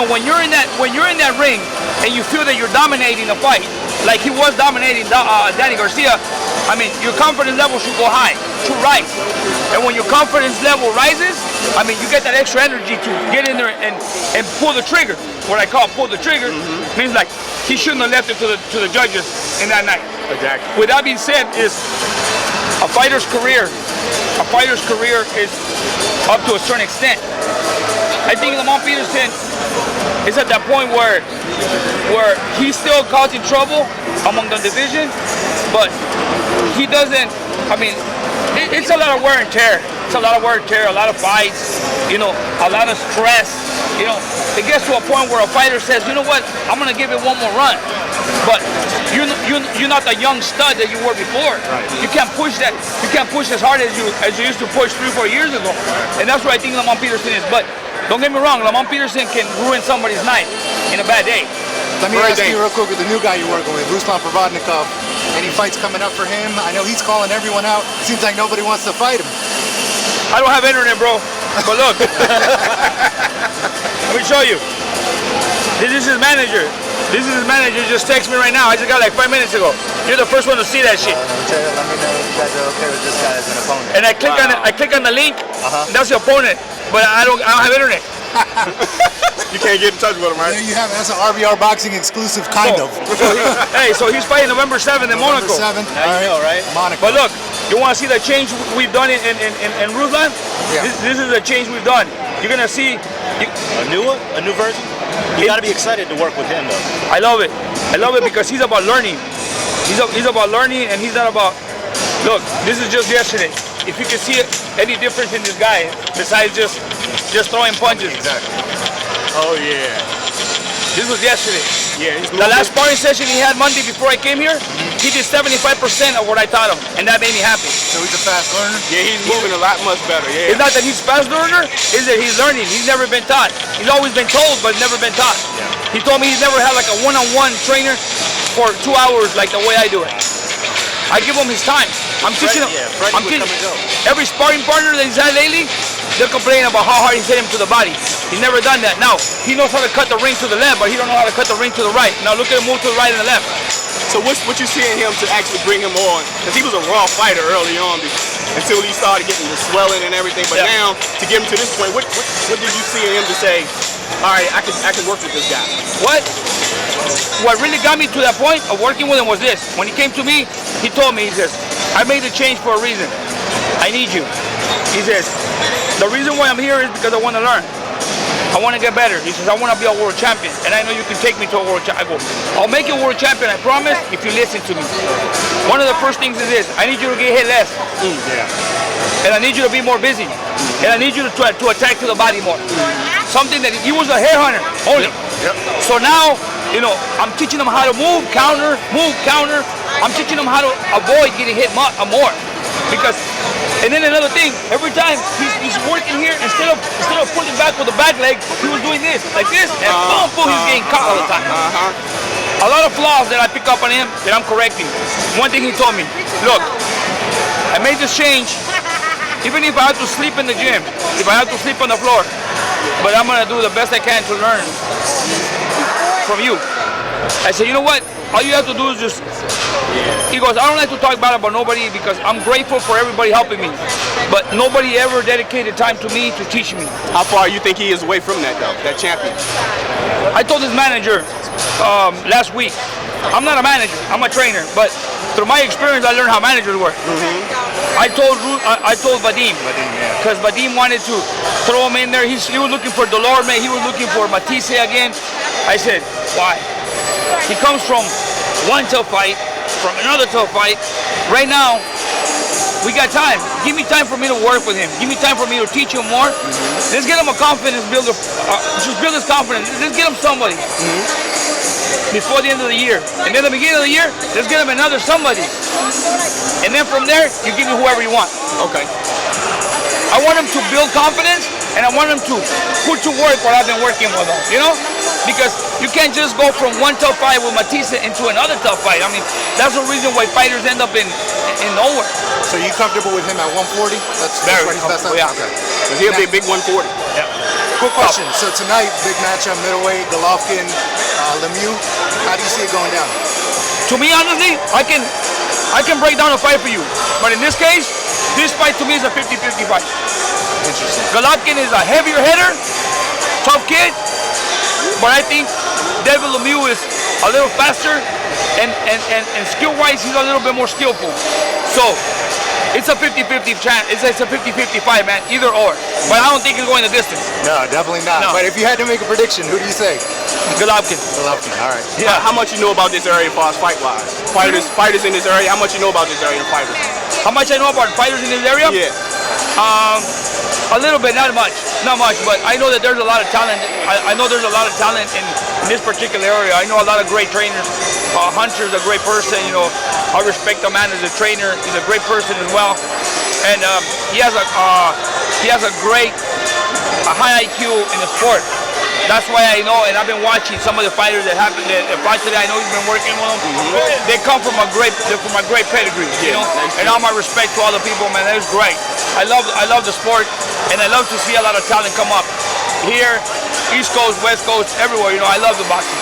when you're in that ring and you feel that you're dominating the fight, like he was dominating Danny Garcia, I mean, your confidence level should go high, should rise. And when your confidence level rises, I mean, you get that extra energy to get in there and pull the trigger. What I call pull the trigger means like he shouldn't have left it to the judges in that night. Exactly. With that being said, is a fighter's career is up to a certain extent. I think Lamont Peterson is at that point where he's still causing trouble among the division, but he doesn't. I mean, it's a lot of wear and tear. It's a lot of wear and tear, a lot of fights, you know, a lot of stress. You know, it gets to a point where a fighter says, you know what, I'm gonna give it one more run. But you're not the young stud that you were before. Right. You can't push that. You can't push as hard as you used to push 3 or 4 years ago. And that's what I think Lamont Peterson is. But don't get me wrong, Lamont Peterson can ruin somebody's night in a bad day. Let me ask you real quick with the new guy you're working with, Ruslan Provodnikov. Any fights coming up for him? I know he's calling everyone out. Seems like nobody wants to fight him. I don't have internet, bro. But look, let me show you. This is his manager. This is his manager. Just text me right now. I just got like 5 minutes ago. You're the first one to see that shit. Let me know if you guys are okay with this guy as an opponent. And I click on the link. That's the opponent. But I don't have internet. You can't get in touch with him, right? There you have it. That's an RBR Boxing exclusive, kind of. So he's fighting November 7th in Monaco. November 7th. Now you know, right? Monaco. But look, you want to see the change we've done in Ruslan? Yeah. This is the change we've done. You're gonna see a new one, a new version. You gotta be excited to work with him, though. I love it. I love it because he's about learning. He's about learning, and he's not about. Look, this is just yesterday. If you can see any difference in this guy, besides just throwing punches. Exactly. Oh yeah. This was yesterday. Yeah. The last sparring session he had Monday before I came here, he did 75% of what I taught him, and that made me happy. So he's a fast learner? Yeah, he's moving a lot much better. Yeah. It's not that he's a fast learner, it's that he's learning. He's never been taught. He's always been told, but never been taught. Yeah. He told me he's never had like a one-on-one trainer for 2 hours like the way I do it. I give him his time. I'm teaching him. I'm teaching every sparring partner that he's had lately, they're complaining about how hard he's hit him to the body. He's never done that. Now, he knows how to cut the ring to the left, but he don't know how to cut the ring to the right. Now look at him move to the right and the left. So what you see in him to actually bring him on? Because he was a raw fighter early on until he started getting the swelling and everything. But now, to get him to this point, what did you see in him to say, all right, I can work with this guy? What really got me to that point of working with him was this. When he came to me, he told me, he says, I made the change for a reason. I need you. He says, the reason why I'm here is because I want to learn. I want to get better. He says, I want to be a world champion, and I know you can take me to a world champion. I go, I'll make you a world champion, I promise, if you listen to me. One of the first things is this, I need you to get hit less. And I need you to be more busy. And I need you to attack to the body more. Something that he was a hair hunter only. So now, you know, I'm teaching him how to move, counter. I'm teaching him how to avoid getting hit more. Because, and then another thing, every time he's working here, instead of pulling back with the back leg, he was doing this, like this, and boom, he's getting caught all the time. A lot of flaws that I pick up on him that I'm correcting. One thing he told me, look, I made this change, even if I have to sleep in the gym, if I have to sleep on the floor, but I'm gonna do the best I can to learn from you. I said, you know what? All you have to do is just, he goes, I don't like to talk bad about nobody because I'm grateful for everybody helping me. But nobody ever dedicated time to me to teach me. How far you think he is away from that though, that champion? I told his manager last week, I'm not a manager, I'm a trainer, but through my experience I learned how managers work. I told Vadim, because Vadim wanted to throw him in there. He was looking for Delorme, he was looking for Matisse again. I said, why? He comes from one tough fight, from another tough fight. Right now, we got time. Give me time for me to work with him. Give me time for me to teach him more. Let's get him a confidence builder. Just build his confidence. Let's get him somebody before the end of the year. And then at the beginning of the year, let's get him another somebody. And then from there, you give me whoever you want. Okay. I want him to build confidence, and I want him to put to work what I've been working with him, you know? Because you can't just go from one tough fight with Matisse into another tough fight. I mean, that's the reason why fighters end up in nowhere. So you comfortable with him at 140? That's where he's best at? Yeah. Okay. Because he'll be a big 140. Yeah. Quick question. So tonight, big matchup, middleweight, Golovkin, Lemieux. How do you see it going down? To me, honestly, I can break down a fight for you. But in this case, this fight to me is a 50-50 fight. Interesting. Golovkin is a heavier hitter, tough kid, but I think David Lemieux is a little faster and skill-wise, he's a little bit more skillful. So it's a 50-50 chance. It's a 50-50 fight, man. Either or. But I don't think it's going the distance. No, definitely not. No. But if you had to make a prediction, who do you say? Golovkin. Golovkin. All right. Yeah. How much you know about this area as far as fight-wise? Fighters in this area, how much you know about this area and fighters? How much I know about fighters in this area? Yeah. A little bit, not much, but I know that there's a lot of talent. I know there's a lot of talent in this particular area. I know a lot of great trainers. Hunter's a great person, you know. I respect the man as a trainer. He's a great person as well, and he has a high IQ in the sport. That's why I know, and I've been watching some of the fighters that fight today. I know he's been working with them. They come from a great pedigree, you know. And all my respect to all the people, man. That was great. I love the sport, and I love to see a lot of talent come up here, East Coast, West Coast, everywhere. You know, I love the boxing.